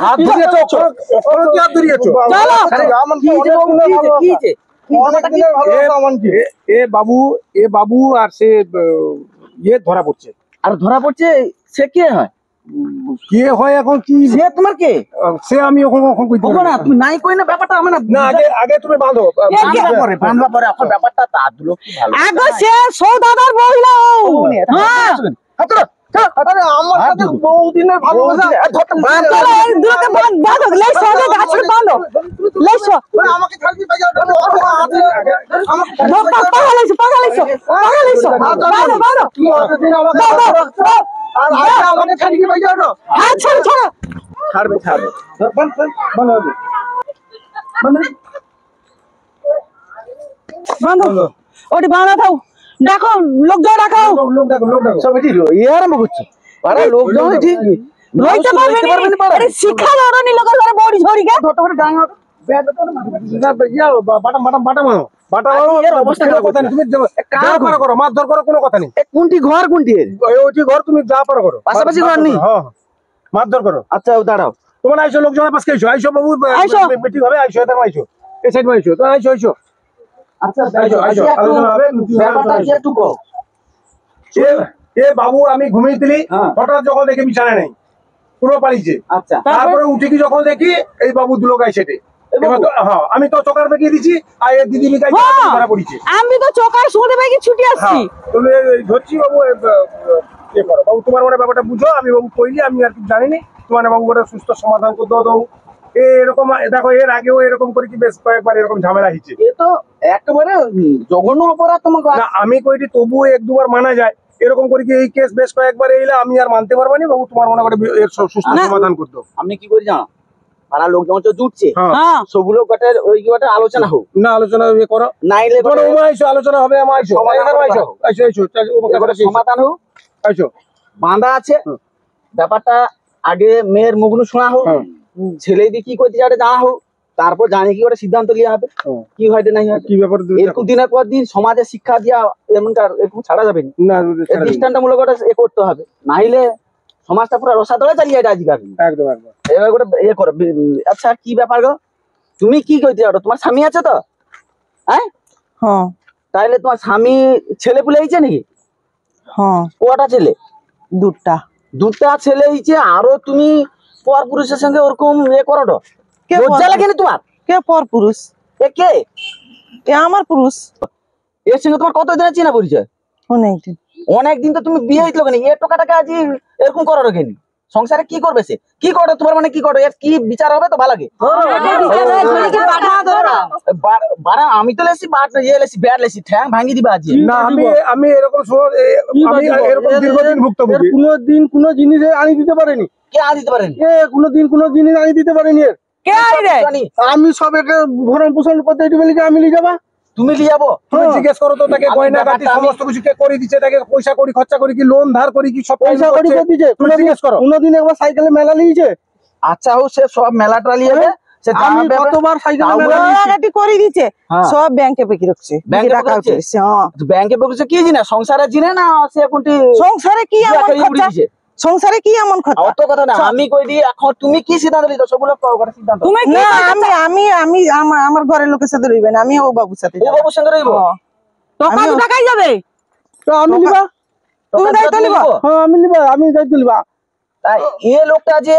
হাত ধরিয়েছো ওখানে কি হাত ধরিয়েছো চলো এ বাবু আর সে ইয়ে ধরা পড়ছে আর ধরা পড়ছে সে কে হয় কে হয় এখন কি সে তোমার কে সে আমি ওখানে কইতে না তুমি নাই কই না ব্যাপারটা আমার না আগে তুমি বাঁধো বাঁধবা পরে এখন ব্যাপারটা তা দুলো কি ভালো আগে সে সৌদাদার বইলা হ্যাঁ আরে আমার সাথে বহুদিনের ভালোবাসা চলো এই দুটোকে বাঁধো লেসো আগে গাছে বাঁধো লেসো আমাকে ছাড় দিতে যাও পাগলাইছো বাঁধো আর আগে আমাকে ছাড় দিতে যাও না হাত ছাড়ো ছাড়বে বাঁধো ওটি বাঁধা থাও দেখো লোকজন রাখাও লোক দেখো সব এটি ইয়ে আরম্ভ করছে পাড়া লোকজন ঠিক রইতে পারবে না শিক্ষা দরনি লোকের ঘরে বড়ি ঝড়ি গে ছোট করে ডাঙা বাটা অবস্থা কথা নেই তুমি করো মারধর করো কোনো কথা নেই কোনটি ঘর কোনটি ওইটি ঘর তুমি যা পারো করো পাশাপাশি ঘর নেই হ্যাঁ মারধর করো আচ্ছা দাঁড়াও তোমার আইসো লোকজনের পাশে আইসো বাবু বেটি হবে আইসো এদের আইসো এই সাইড আইসো তো আইসো আচ্ছা আইসো আলোচনা হবে ব্যাপারটা কি একটু কও এ বাবু আমি ঘুমিয়েছিলি হঠাৎ যখন দেখি বিছানা নেই পুরো পালিয়েছে আচ্ছা তারপরে উঠে কি যখন দেখি এই বাবু দুলো গাই সেটে আমি তো চোকার বেঁকিয়ে দিছি আর এই দিদি গাই ধরা পড়িছে আমি তো চোকার শুনতে পাই কি ছুটি আসছি তুমি ধরছি বাবু এ করো বাবু তোমার মানে ব্যাপারটা বুঝো আমি বাবু কইলি আমি আর কিছু জানি না তোমার বাবু একটা সুস্থ সমাধান করে দাও এরকম দেখো এর আগেও এরকম করে কি বেশ কয়েকবার এরকম ঝামেলা হয়েছে এ তো একেবারে জঘন্য অপরাধ তোমাকে না আমি কইটি তবু এক দুবার মানা যায় এরকম করে কি এই কেস বেশ কয়েকবার এইলে আমি আর মানতে পারবো না বাবু তোমার মনে করে এর সুস্থ সমাধান করতে আমি কি করি জানো পাড়া লোক যখন জুটছে হ্যাঁ সবগুলো গটের ওই গটের আলোচনা হোক না আলোচনা ইয়ে করো নাইলে তোমার আইসো আলোচনা হবে আমার আইসো আইসো সমাধান হোক আইসো বাঁধা আছে ব্যাপারটা আগে মেয়ের মুখগুলো শোনা হোক ছেলে দিয়ে কি করতে যাবে জানা হোক তারপর জানি কি করে সিদ্ধান্ত লিয়া হবে কি হয় নাই হয় কি ব্যাপার এরকম দিনের পর দিন সমাজে শিক্ষা দিয়া এরকম ছাড়া যাবে না দৃষ্টান্তমূলক এ করতে হবে নাইলে সমাজটা পুরো রসাতলে চালিয়ে যায় আজকাল একদম এবার করে ইয়ে করো আচ্ছা কি ব্যাপার গো তুমি কি কইতে যাও তোমার স্বামী আছে তো হ্যাঁ হ্যাঁ তাইলে তোমার স্বামী ছেলে পুলে হয়েছে নাকি হ্যাঁ কটা ছেলে দুটা ছেলে হয়েছে আরো তুমি পর পুরুষের সঙ্গে ওরকম ইয়ে করো তো লজ্জা লাগে না তোমার কে পর পুরুষ এ কে এ আমার পুরুষ এর সঙ্গে তোমার কত দিনের চেনা পরিচয় অনেকদিন অনেকদিন তো তুমি বিয়ে হইতো কেন এ টোকাটাকে আজ এরকম করার কেন সংসারে কি করবে সে কি করো তোমার মানে কি করো এর কি বিচার হবে তো ভালো লাগে আমি তো লেছি ব্যাট লেছি ঠ্যাং ভাঙি দিবা আজ না আমি এরকম আমি এরকম দীর্ঘদিন ভুক্তভোগী কোনো জিনিস আনি দিতে পারেনি কে আনি দিতে পারেন কোনো জিনিস আনি দিতে পারেনি কে আই রে আমি সবাইকে ভরণ পোষণ করতে বলি আমি নিয়ে যাবা তুমি নিয়ে যাবো তুমি জিজ্ঞেস করো তো তাকে গয়না গাটি সমস্ত কিছু কে করে দিচ্ছে তাকে পয়সা করি খরচা করি কি লোন ধার করি কি সব পয়সা করি করে দিছে তুমি জিজ্ঞেস করো কোনদিন একবার সাইকেলে মেলা লিয়েছে আচ্ছা ও সে সব মেলাটা লিয়েবে সে আমি কতবার সাইকেলে মেলা গাটি করে দিছে সব ব্যাংকে পেকি রাখছে টাকা উঠেছে হ্যাঁ ব্যাংকে বসে কি জিনা সংসারে জিনে না সে কোনটি সংসারে কি এমন খরচা সংসারে কি এমন খরচা অত কথা না আমি কই দি এখন তুমি কি সিদ্ধান্ত নিছো সবগুলো করে সিদ্ধান্ত তুমি কি আমি আমার ঘরের লোকের সাথে রইবে না আমি ও বাবুর সাথে ও বাবুর সঙ্গে রইবো টাকা টাকাই যাবে তো আমি নিবা তুমি দায়িত্ব নিবা হ্যাঁ আমি নিবা আমি দায়িত্ব নিবা তাই এই লোকটা যে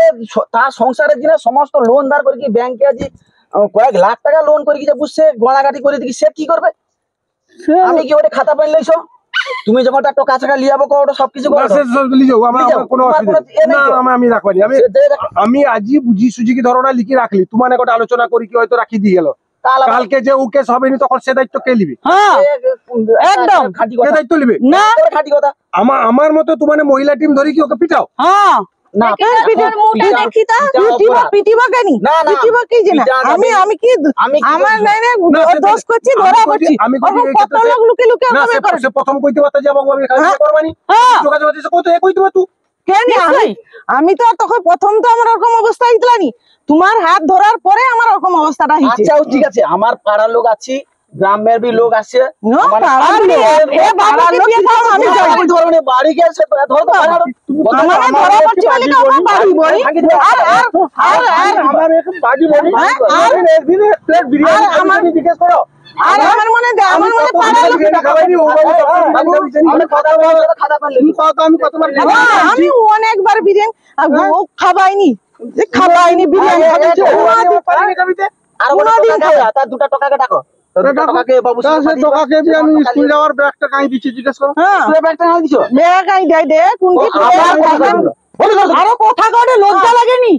তার সংসারের জিনে সমস্ত লোন ধার করে কি ব্যাংকে আজ কয়েক লাখ টাকা লোন করে কি যে বুঝছে গড়াগাটি করে দিকি সে কি করবে আমি কি ওটা খাতা পেন লইছো তুমি যখন একটা টাকা লিয়াবো ওটা সবকিছু করো কোনো আমি রাখবানি আমি আজই বুঝি সুজি কি ধরো না লিখি রাখলি তোমার একটা আলোচনা করি কি হয়তো রাখি দিয়ে গেল কালকে যে উকে সবেনি তখন সে দায়িত্ব কে নিবে একদম কে দায়িত্ব নিবে না খাঁটি কথা আমার মতো তোমার মহিলা টিম ধরি কি ওকে পিটাও হ্যাঁ না পিটার মুটা দেখি তা পিটিবা কেন পিটিবা কি জানা আমি কি আমার লাইনে দোষ করছি ধরা করছি আমি কত লোক লুকে লুকে আমি করে সে প্রথম কইতে পারতা যাবো আমি কাজ করবানি যোগাযোগ আছে কত এ কইতে তুই কেন আমি তো তখন প্রথম তো আমার এরকম অবস্থা হইতলানি তোমার হাত ধরার পরে আমার এরকম অবস্থাটা হইছে আচ্ছা ঠিক আছে আমার পাড়ার লোক আছে গ্রামের भी लोग আসছে নো, পাড়ার লোক। এ বাবুকে দিয়ে দাও, আমি যাবো। বাড়ি গেছে ধরো তো আমারে ধরা পড়ছে বলে কি আমার বাড়ি বই? আমার একটু বাজি বলি একদিন প্লেট বিরিয়ানি আমার জিজ্ঞেস করো আর আমার মনে পাড়ার লোক। আমি কতবার আমি অনেকবার বিরিয়ানি ও খাবাইনি বিরিয়ানি আর তার 2 টাকাকে ডাকো টাকাকে বাবু টাকাকে আমি স্কুল যাওয়ার ব্যাগটা কাই দিচ্ছি জিজ্ঞেস করো ব্যাগটা না দিছো বেগাই দে কোনটি আরো কথা করে লজ্জা লাগেনি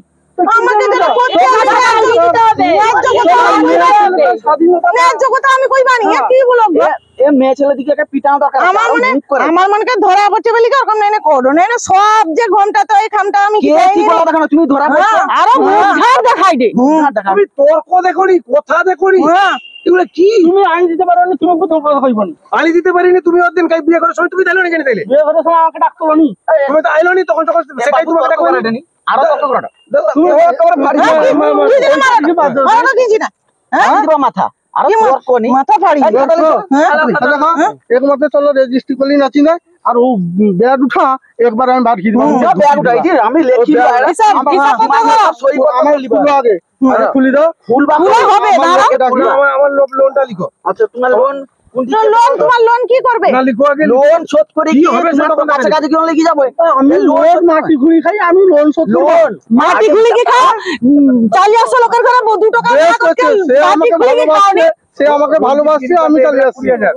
আমাদের এটা করতে হবে ন্যায্য কথা আমি কই বানি কি বলবো এ মেয়ে ছেলে দিকে একটা পিটানো দরকার আমার মনকে ধরা পড়ছে বলি কি রকম নেনে করো নেনে সব যে ঘন্টা তো এই খামটা আমি কে কি বলা দেখো তুমি ধরা পড়ছো আরো মুখ দেখাই দে তুমি তর্ক দেখোনি কথা দেখোনি এগুলো কি তুমি আইন দিতে পারো না তুমি প্রথম কথা কইব না আলি দিতে পারিনি তুমি ওর দিন কাই বিয়ে করার সময় তুমি তাইলো না কেন তাইলে বিয়ে করার সময় আমাকে ডাকতো না তুমি তো আইলো নি তখন সেটাই তোমাকে ডাকো না আরো কত করে তুমি একেবারে ফাড়ি দিবা মাথা আরো তর্ক নি মাথা ফাড়ি দেখো একমাত্র চলো রেজিস্ট্রি করলি নাচি না আর ও ব্যাগ উঠা একবার আমি বাদ দিব ব্যাগ উঠাইছি আমি লেখি সই আমার খুলো আগে আরে খুলি দাও ফুল বা হবে আমার লোনটা লিখো আচ্ছা তোমার লোন তোমার লোন কি করবে না লিখো আগে লোন শোধ করে কি কি হবে হবে সেটা তো কাছে কাছে কেন লেগে যাবে আমি লোন মাটি ঘুরি খাই আমি লোন শোধ করব লোন মাটি খুলি কি খাও 40 লোকের ঘরে 2 টাকা না করতে মাটি খুলি কি খাও নি সে আমাকে ভালোবাসছে আমি চলে আসছি হ্যাঁ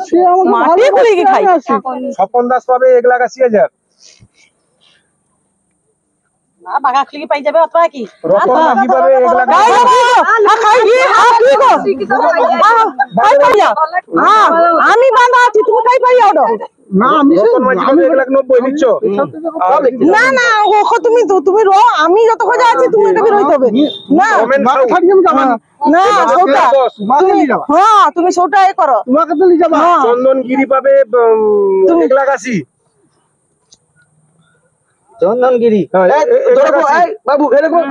সে আমাকে মাটি খুলি কি খাই স্বপন দাস পাবে 1,80,000 বাগা খুলি পাই যাবে অথবা কি রতন মাঝি পাবে 1,00,000 আমি বাঁধা আছি তুমি খাই পাই আও না আমি রতন মাঝি পাবে 1,90,000 নিচ্ছ না ওখো তুমি রো আমি যত খোঁজা আছি তুমি এটাকে রইতে হবে না মাথা খাড়ি আমি যাবা না সৌটা হ্যাঁ তুমি সৌটা এ করো তোমাকে তো নিয়ে যাবা চন্দনগিরি পাবে 1,80,000 চন্দনগিরি বাবু এরকম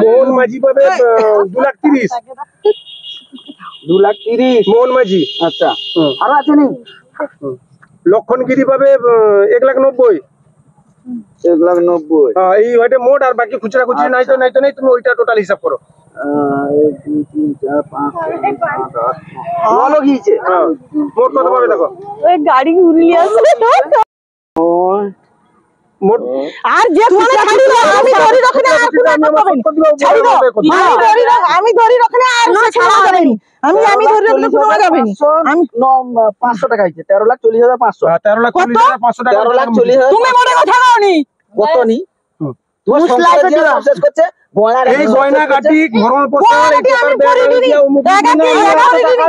মোহন মাঝি পাবে 2,30,000 2,30,000 মোহন মাঝি আচ্ছা আর আছে নি লক্ষণগিরি পাবে 1,90,000 1,90,000 এই ওইটা মোট আর বাকি খুচরা খুচরি নাই তো নেই তুমি ওইটা টোটাল হিসাব করো 1 2 3 4 5 ভালো গিয়েছে মোট কত পাবে দেখো ওই গাড়ি ঘুরিয়ে আসছে মোট আর যে তুমি ছাড়ি দাও আমি ধরি রাখি না আর কোনো পাবেন ছাড়ি দাও আমি ধরি রাখি না আর ছাড়া যাবে নি আমি ধরি রাখলে কোনো যাবে নি আমি 500 টাকা হইছে 13,40,500 13,40,500 টাকা 13,40,000 তুমি মনে কথা কওনি কত নি তোমার সংসারে যে প্রসেস করছে এই গয়না কাটি ঘরল পোছার এই টাকার ব্যাগ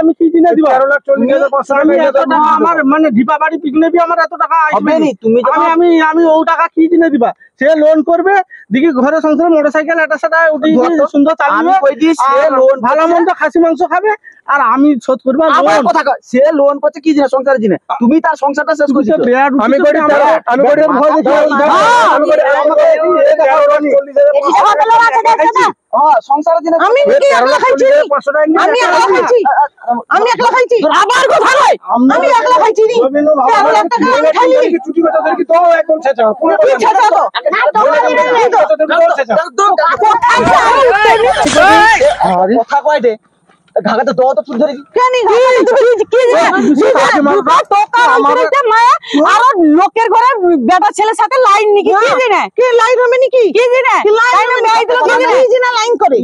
আমি কি দিনে দিব 13,40,500 আমি এত টাকা আমার মানে দীপা বাড়ি পিকনিকে এত টাকা হবে নি তুমি আমি ও টাকা কি দিনে দিবা সে লোন করবে দেখি ঘরে সংসারে মোটরসাইকেল এটা সেটা উঠি সুন্দর চালাবে কই দিই সে লোন ভালো মন্দ খাসি মাংস খাবে আর আমি শোধ করব আমার কথা কয় সে লোন করছে কি জিনিস সংসারের জিনিস তুমি তার সংসারটা শেষ করছিস আমি করি আমি করি ভয় দেখি আমি করি সংসারের জিনিস আমি কি একলা খাইছি আমি একলা খাইছি আবার কথা কই আমি একলা খাইছি নি একটা গান খাইলি ছুটি কথা দেখি তো একদম ছেঁচা কোন ছেঁচা তো কথা কয় দে ঘাগাতে দাও তো চুল ধরে কেন কি আর লোকের ঘরে বেটা ছেলের সাথে লাইন নাকি কি জানে কি লাইন হবে নাকি কি জানে লাইন মেয়ে দিল কি জানে লাইন করে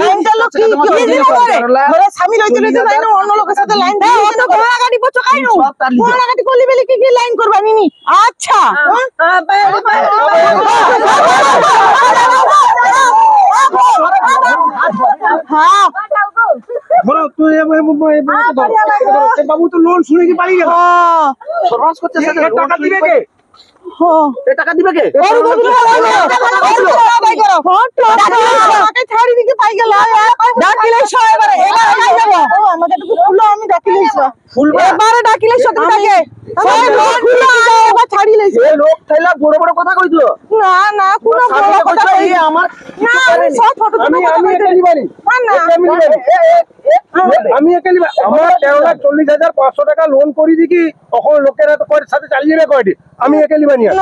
লাইনটা লোক কি জানে করে ঘরে স্বামী রইতে রইতে তাই না অন্য লোকের সাথে লাইন দেয় অত ঘোড়া গাড়ি পচো খাই না ঘোড়া গাড়ি করলি বলি কি লাইন করবা নি আচ্ছা হ্যাঁ বলো তুই বাবু তো লোন শুনে কি পালিয়ে গেল সর্বাস করছে টাকা দিবে কে এ টাকা দিবে কে? এ লোক থাইলা বড় বড় কথা কইতো। আমি একে নিবা আমার 13,40,500 টাকা লোন করি দিকি তখন লোকেরা তো করে সাথে চালিয়ে যাবে কয়টি আমি একে নিবা নিয়া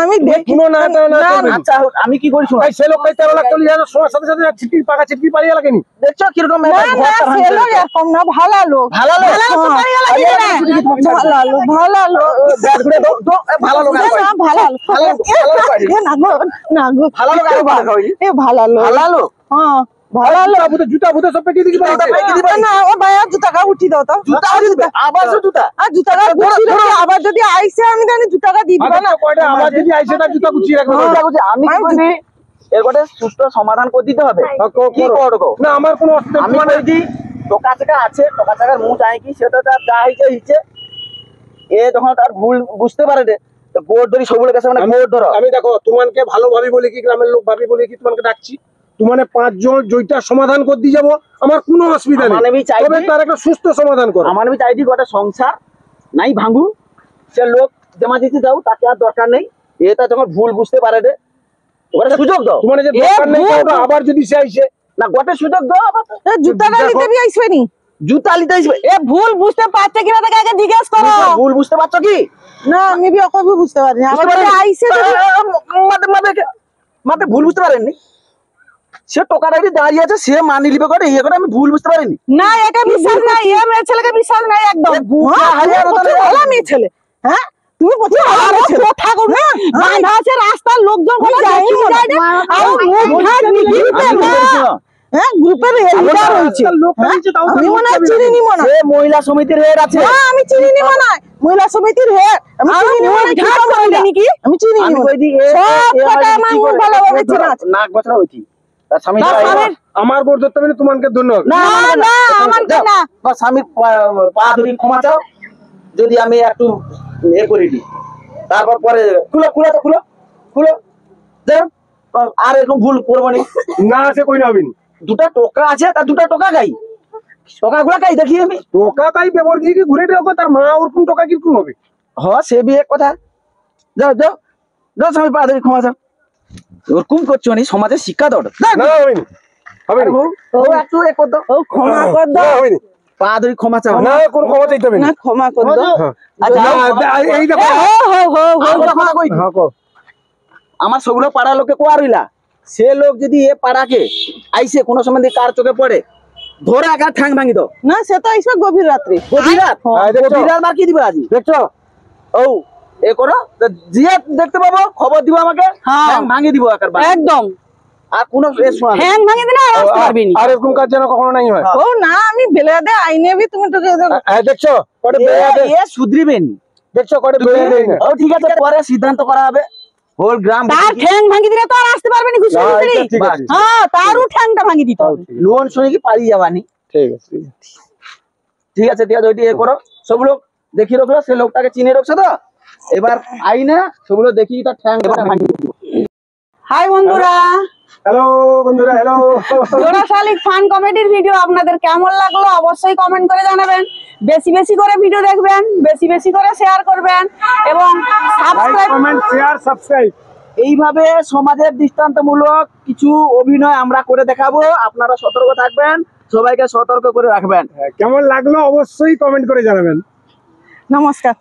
আমি দেখি কোনো না না না আচ্ছা আমি কি করি শোনো, ভাই সে লোক 13,40,000 সময় সাথে সাথে ছিটকি পাকা ছিটকি পালিয়ে লাগেনি দেখছো কিরকম না না সেলো এরকম না ভালো লোক ভালো লোক ভালো লোক ব্যাট করে দাও তো ভালো লোক আছে না ভালো লোক ভালো লোক না গো ভালো লোক আর ভালো খাওয়াই এ ভালো লোক ভালো লোক হ্যাঁ ভালো লোক জুতা বুতে সব পেটি দিকি না ও ভাইয়া জুতাটা উঠি দাও তো আবার জুতা আর জুতাটা উঠি দাও আবার যদি আইসে আমি জানি জুতাটা দিব না কয়টা আবার যদি আইসে তার জুতা গুছিয়ে রাখবে আমি কি বলি এর গোটে সুষ্ঠু সমাধান করে দিতে হবে। কি করবো না আমার কোনো অসুবিধা আমি বলছি টোকা চাকা আছে, টোকা চাকার মুখ চাই কি সেটা তার যা হয়েছে হয়েছে। এ যখন তার ভুল বুঝতে পারে তো গোট ধরি সবগুলো কাছে মানে গোট ধরো। আমি দেখো তোমাকে ভালো ভাবি বলে কি গ্রামের লোক ভাবি বলে কি তোমাকে ডাকছি তোমাকে 5 জন জয়টা সমাধান করে দিয়ে যাবো আমার কোনো অসুবিধা নেই আমি চাই তবে তার একটা সুস্থ সমাধান করো আমার আমি চাইছি গোটা সংসার নাই ভাঙু সে লোক জমা দিতে যাও তাকে আর দরকার নেই। এটা যখন ভুল বুঝতে পারে ওটা সুযোগ দাও। তোমার যে দরকার নেই ওটা আবার যদি সে আইসে না গোটা সুযোগ দাও আবার জুতাটা নিতে বি আইসবে নি জুতা লিতে আসবে। এ ভুল বুঝতে পারছে কিনা তাকে আগে জিজ্ঞেস করো ভুল বুঝতে পারছো কি? না আমি বি অকবি বুঝতে পারিনি আমার আইসে মাতে ভুল বুঝতে পারেননি সে টোকাটা দাঁড়িয়ে আছে সে মানি লিবে করে ইয়ে করে আমি ভুল বুঝতে পারিনি। না এটা বিশ্বাস নাই এ মেয়ে ছেলেকে বিশ্বাস নাই একদম ভালো মেয়ে ছেলে হ্যাঁ তুমি প্রচুর কথা কর না বাঁধা আছে রাস্তার লোকজন কোন যায় আর হ্যাঁ গ্রুপের হেল্পার হইছে আমি মনে হয় চিনি নি মনে সে মহিলা সমিতির হেড আছে। না আমি চিনি নি মনে হয় মহিলা সমিতির হেড আমি চিনি নি মনে ঘাট করে নাকি আমি চিনি নি কই দি সব কথা আমার ভালোভাবে চেনা আছে নাক বছর হইছি তার স্বামী আমার বোর ধরতে হবে তোমাকে ধন্যবাদ না না আমার না বা স্বামীর পা ধরি ক্ষমা চাও যদি আমি একটু এ করে দিই তারপর পরে খুলো খুলো তো খুলো খুলো যাও আর এরকম ভুল করবো না আছে কই না হবেন দুটা টোকা আছে তার দুটা টোকা গাই টোকা গুলা গাই দেখি আমি টোকা তাই ব্যবহার কি ঘুরে দেখো তার মা ওরকম টোকা কিরকম হবে হ সে বিয়ে কথা যাও যাও যাও স্বামীর পা ধরি ক্ষমা চাও ওরকম করছো নি সমাজে শিক্ষা দাও না হবেন হবে ও একটু এ কর দাও ও ক্ষমা কর দাও হবে পা ধরি ক্ষমা চাও না কোনো ক্ষমা চাইতে হবে না ক্ষমা কর দাও এই দেখো হ্যাঁ কো আমার সবগুলো পাড়া লোকে কোয়া রইলা সে লোক যদি এ পাড়াকে আইসে কোনো সময় দিয়ে কার চোখে পড়ে ধরে একা ঠ্যাং ভাঙি দাও না সে তো আইসবে গভীর রাত্রে গভীর রাত দেখছো? গভীর রাত মার কি দিবে আজি দেখছো ও এ করো জিয়া দেখতে পাবো খবর দিব আমাকে হ্যাঁ। ঠ্যাং ভাঙি দিব একার বাড়ি। একদম আর কোনো এ শোনা নেই। হ্যাং ভাঙে দিনা আর আসতে পারবি না আর এরকম কাজ যেন কখনো নাই হয় ও না আমি বেলাদে আইনে বি তুমি তো দেখছো কটে এ সুধরিবেন দেখছো কটে বেড়ে দেই না ও ঠিক আছে পরে সিদ্ধান্ত করা হবে হোল গ্রাম তার ঠ্যাং ভাঙি দিলে তো আর আসতে পারবে না খুশি না, খুশি এটা ঠিক আছে। হ্যাঁ তারও ঠ্যাংটা ভাঙি দিতে হবে লোন শুনে কি পালিয়ে যাবানি ঠিক আছে ঠিক আছে ওইটি এ করো সব লোক দেখি রাখলো সে লোকটাকে চিনে রাখছো তো এবার আইনা সেগুলো দেখি তার ঠ্যাং ভাঙি দিব। হাই বন্ধুরা হ্যালো বন্ধুরা হ্যালো জোড়া শালিক ফান কমেডির ভিডিও আপনাদের কেমন লাগলো অবশ্যই কমেন্ট করে জানাবেন বেশি বেশি করে ভিডিও দেখবেন বেশি বেশি করে শেয়ার করবেন এবং like subscribe comment share subscribe এইভাবে সমাজের দৃষ্টান্তমূলক কিছু অভিনয় আমরা করে দেখাবো আপনারা সতর্ক থাকবেন সবাইকে সতর্ক করে রাখবেন কেমন লাগলো অবশ্যই কমেন্ট করে জানাবেন নমস্কার